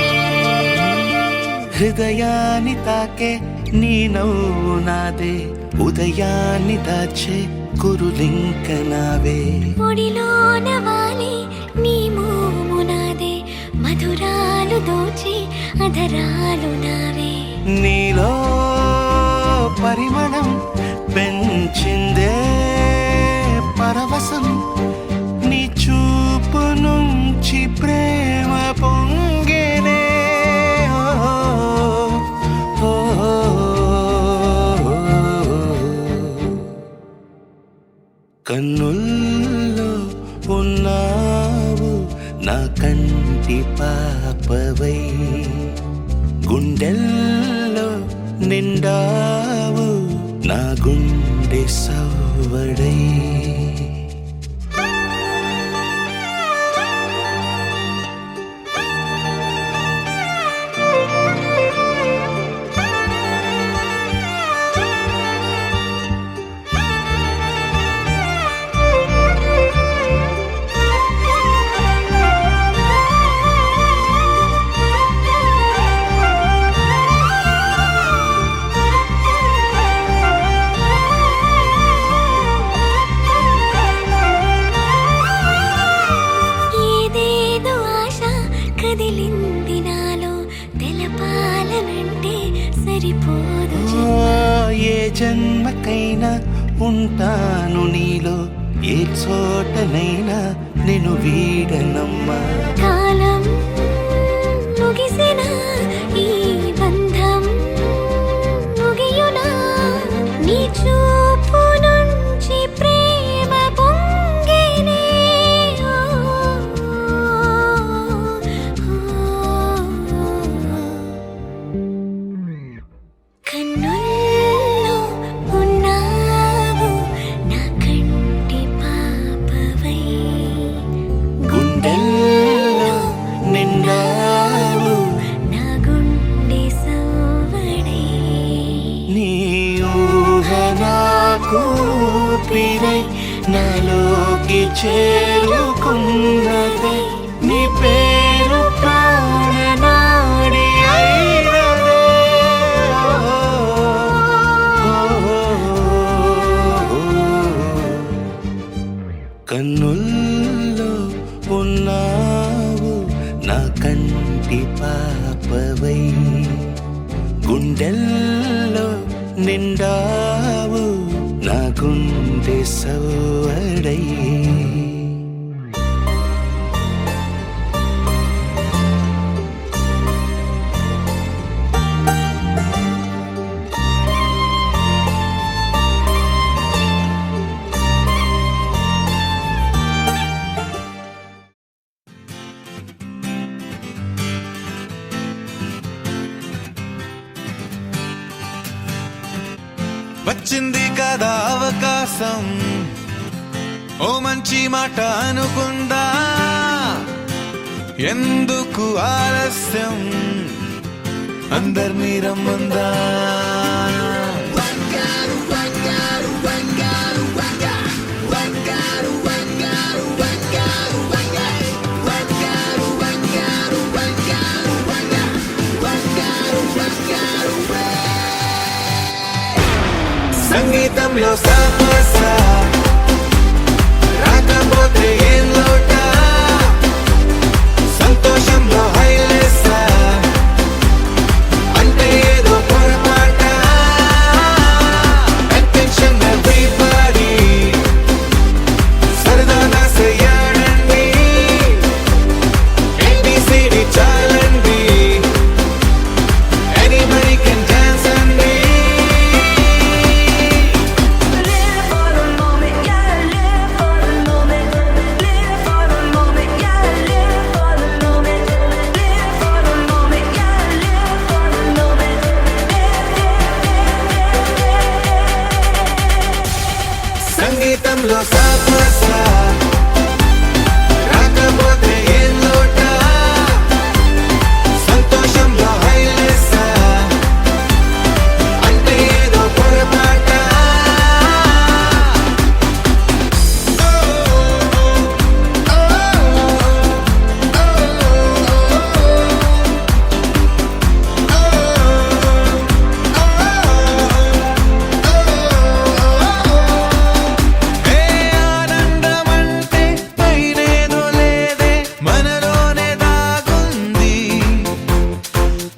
హృదయాన్ని తాకే నీ నవ్వు నాదే ఉదయాన్ని దాచే కురులింక నావే ఒడిలోన వాలి నీ మోము నాదే మధురాలు దోచి అధరాలు నావే నీలో పరిమళం పెంచిందే పరవశం నీ చూపు నుంచి ప్రేమ పొంగేనే ఓ, ఓ, ఓ. కన్నుల్లో ఉన్నావు నా కంటి పాపవై గుండెల్లో నిండావు నా గుండె సవ్వడై ఏదేదో ఆశ కదిలింది నాలో తెలపాలనంటే సరిపోదు ఏ జన్మకైనా ఉంటాను నీలో ఏ చోటనైనా నేను వీడనమ్మా కాలం ముగిసిన ఈ బంధం ముగియునా నీ చూపు నుంచి ప్రేమ పొంగేనే ఓ, ఓ, ఓ. కన్నుల్లో ఉన్నావు నా కంటి పాపవై గుండెల్లో నిండావు నా గుండె సవ్వడై నీ ఊహ నాకు ఊపిరై నాలోకి చేరుకున్నదే నీ పేరు ప్రాణనాడి అయినదే కన్నుల్లో ఉన్నావు నా కంటి పాపవై గుండెల్లో నిండావు నా గుండె సవ్వడై వచ్చింది కదా అవకాశం ఓ మంచి మాట అనుకుందా ఎందుకు ఆలస్యం అందర్నీ రమ్మందా సంగీతంలో సమస్య రాకపోతే ఏం లోట సంతోషంలో హైలెస్ అంటే ఏదో పొరపాట అటెన్షన్ ఎవ్రీబడీ సరదాగా చేయాలండి ABCD చాలండి ఎనీబడీ కెన్ మనసులో సాపసా రాకపోతే ఏం లోట సంతోషంలో హైలెస్సా అంటే ఏదో పొరపాట ఏ ఆనందమంటే పైనేదో లేదే మనలోనే దాగుంది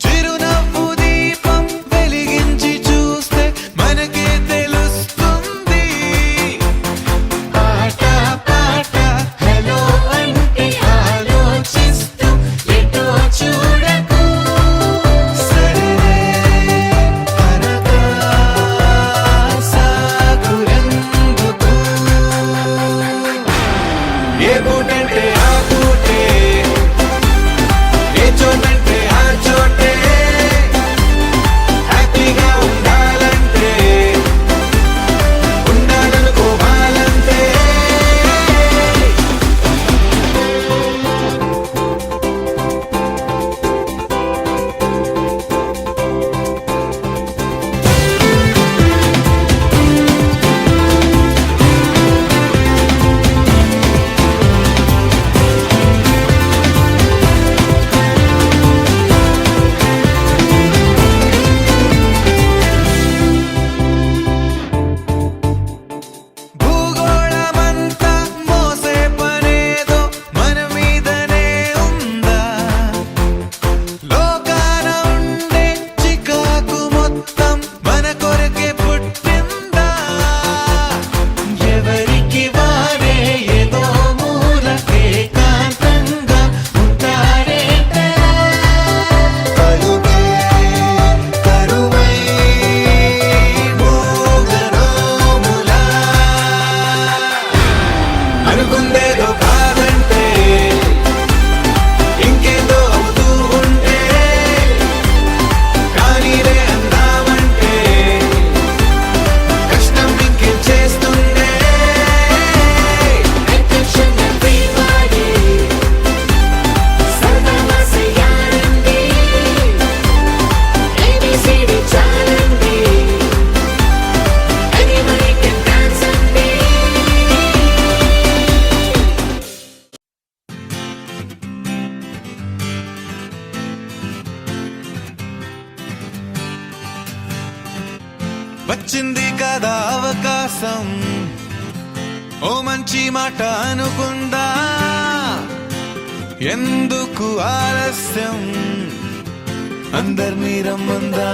చిరునవ్వు దీపం వెలిగించి చూస్తే మనకే తెలుస్తుంది ఆట పాట హలో అంటే ఆలోచిస్తూ ఎటో చూడకు సరే అనగా సాగురెందుకు ఏ పూటంటే ఆ పూటే ఏ చోటంటే ఆ చోటే హ్యాపీగా ఉండాలంటే ఉండాలనుకోవాలంటే భూగోళమంతా మోసే పనేదో మన మీదనే ఉందా లోకాన ఉండే చికాకు మొత్తం మన కొరకే పుట్టిందా ఎవరికి వారే ఏదో మూల ఏకాంతంగా ఉంటారేంటరా కలుగే కరువై మోగరోములా అనుకుందేదో కాదంటే ఇంకేదో అవుతూ ఉంటే కానీలే అందామంటే కష్టం ఇంకేం చేస్తుండే Attention everybody సరదాగా చేయాలండి ABCD చాలండి Anybody can dance అండి వచ్చింది కదా అవకాశం ఓ మంచి మాట అనుకుందా ఎందుకు ఆలస్యం అందర్నీ రమ్మందా